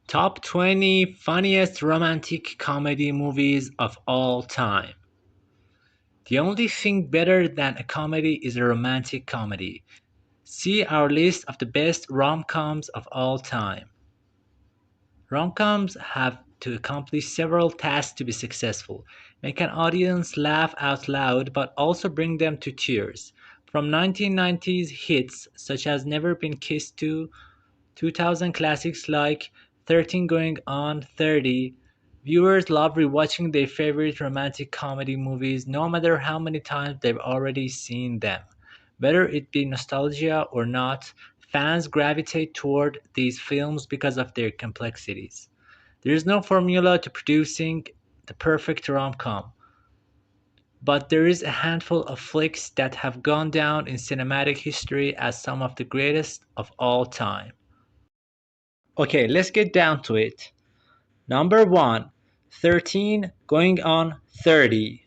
Top 20 funniest romantic comedy movies of all time. The only thing better than a comedy is a romantic comedy. See our list of the best rom-coms of all time. Rom-coms have to accomplish several tasks to be successful. Make an audience laugh out loud but also bring them to tears. From 1990s hits such as Never Been Kissed to 2000 classics like 13 Going on 30, viewers love rewatching their favorite romantic comedy movies no matter how many times they've already seen them. Whether it be nostalgia or not, fans gravitate toward these films because of their complexities. There is no formula to producing the perfect rom-com, but there is a handful of flicks that have gone down in cinematic history as some of the greatest of all time. Okay, let's get down to it. Number 1, 13 Going on 30.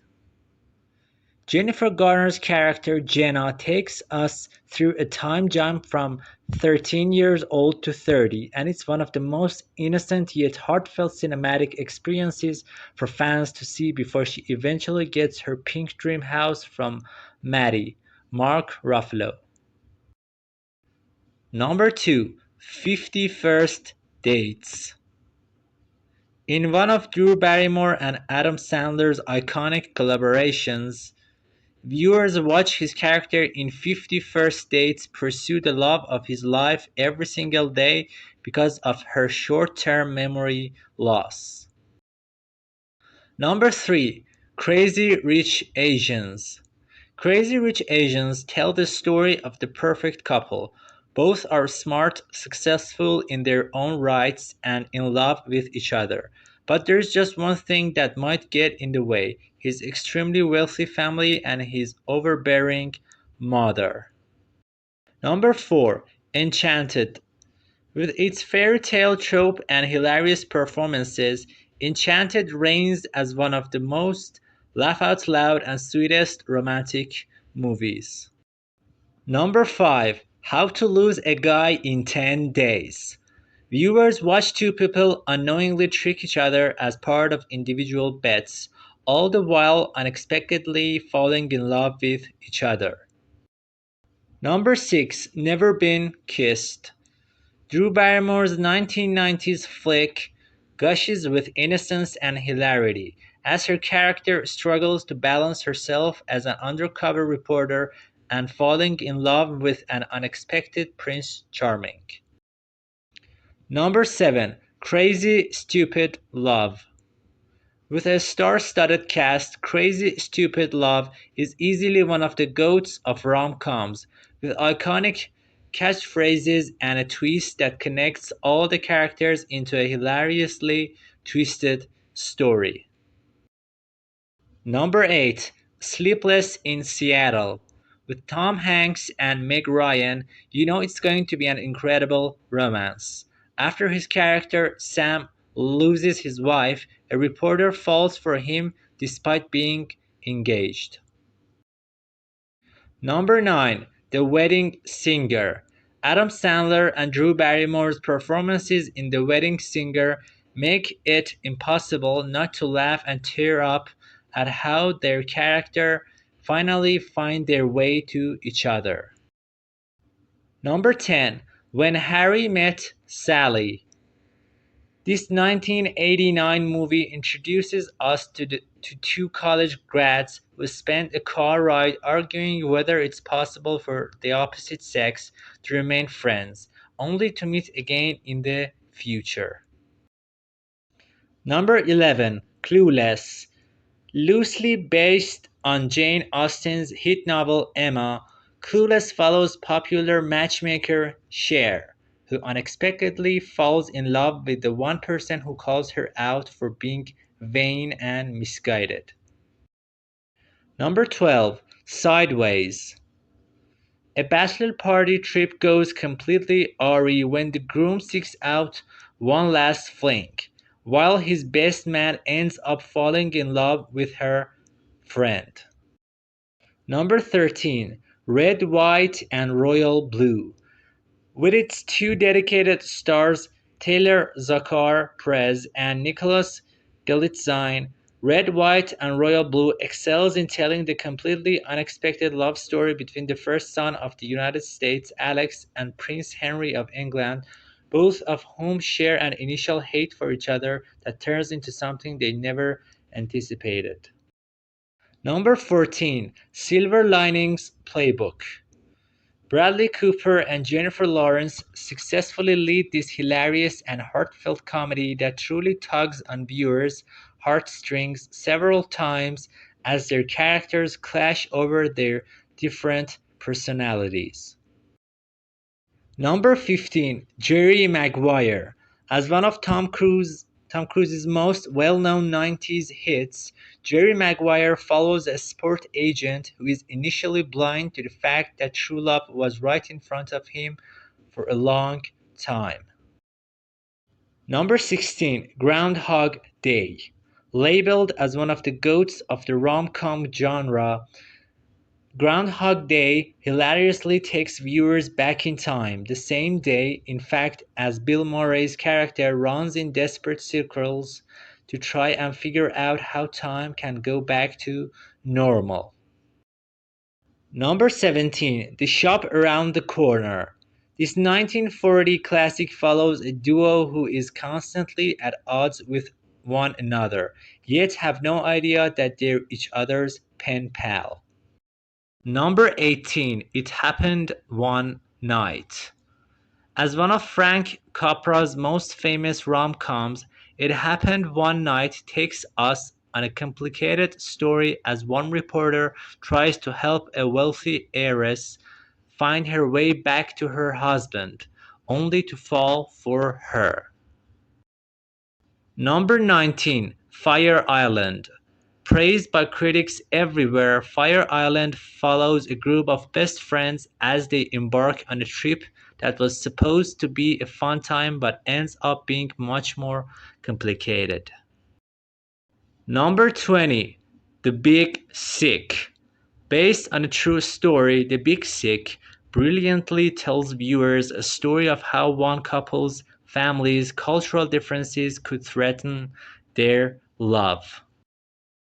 Jennifer Garner's character Jenna takes us through a time jump from 13 years old to 30, and it's one of the most innocent yet heartfelt cinematic experiences for fans to see before she eventually gets her pink dream house from Maddie, Mark Ruffalo. Number 2, 50 First Dates. In one of Drew Barrymore and Adam Sandler's iconic collaborations, viewers watch his character in 50 First Dates pursue the love of his life every single day because of her short-term memory loss. Number 3, Crazy Rich Asians. Crazy Rich Asians tell the story of the perfect couple. Both are smart, successful in their own rights, and in love with each other. But there's just one thing that might get in the way: his extremely wealthy family and his overbearing mother. Number 4, Enchanted. With its fairy tale trope and hilarious performances, Enchanted reigns as one of the most laugh out loud and sweetest romantic movies. Number 5, How to Lose a Guy in 10 Days. Viewers watch two people unknowingly trick each other as part of individual bets, all the while unexpectedly falling in love with each other. Number 6, Never Been Kissed. Drew Barrymore's 1990s flick gushes with innocence and hilarity as her character struggles to balance herself as an undercover reporter and falling in love with an unexpected Prince Charming. Number 7, Crazy Stupid Love. With a star-studded cast, Crazy Stupid Love is easily one of the goats of rom-coms, with iconic catchphrases and a twist that connects all the characters into a hilariously twisted story. Number 8, Sleepless in Seattle. With Tom Hanks and Meg Ryan, you know it's going to be an incredible romance. After his character, Sam, loses his wife, a reporter falls for him despite being engaged. Number 9, The Wedding Singer. Adam Sandler and Drew Barrymore's performances in The Wedding Singer make it impossible not to laugh and tear up at how their character finally find their way to each other. Number 10, When Harry Met Sally. This 1989 movie introduces us to two college grads who spend a car ride arguing whether it's possible for the opposite sex to remain friends, only to meet again in the future. Number 11, Clueless. Loosely based on Jane Austen's hit novel Emma, Clueless follows popular matchmaker Cher, who unexpectedly falls in love with the one person who calls her out for being vain and misguided. Number 12, Sideways. A bachelor party trip goes completely awry when the groom seeks out one last fling, while his best man ends up falling in love with her friend. Number 13, Red, White, and Royal Blue. With its two dedicated stars, Taylor Zakar Prez, and Nicholas Galitzine, Red, White, and Royal Blue excels in telling the completely unexpected love story between the first son of the United States, Alex, and Prince Henry of England, both of whom share an initial hate for each other that turns into something they never anticipated. Number 14, Silver Linings Playbook. Bradley Cooper and Jennifer Lawrence successfully lead this hilarious and heartfelt comedy that truly tugs on viewers' heartstrings several times as their characters clash over their different personalities. Number 15, Jerry Maguire. As one of Tom Cruise's most well-known 90s hits, Jerry Maguire follows a sport agent who is initially blind to the fact that true love was right in front of him for a long time. Number 16, Groundhog Day. Labeled as one of the goats of the rom-com genre, Groundhog Day hilariously takes viewers back in time, the same day, in fact, as Bill Murray's character runs in desperate circles to try and figure out how time can go back to normal. Number 17, The Shop Around the Corner. This 1940 classic follows a duo who is constantly at odds with one another, yet have no idea that they're each other's pen pal. Number 18, It Happened One Night. As one of Frank Capra's most famous rom-coms, It Happened One Night takes us on a complicated story as one reporter tries to help a wealthy heiress find her way back to her husband, only to fall for her. Number 19, Fire Island. Praised by critics everywhere, Fire Island follows a group of best friends as they embark on a trip that was supposed to be a fun time but ends up being much more complicated. Number 20, The Big Sick. Based on a true story, The Big Sick brilliantly tells viewers a story of how one couple's family's cultural differences could threaten their love.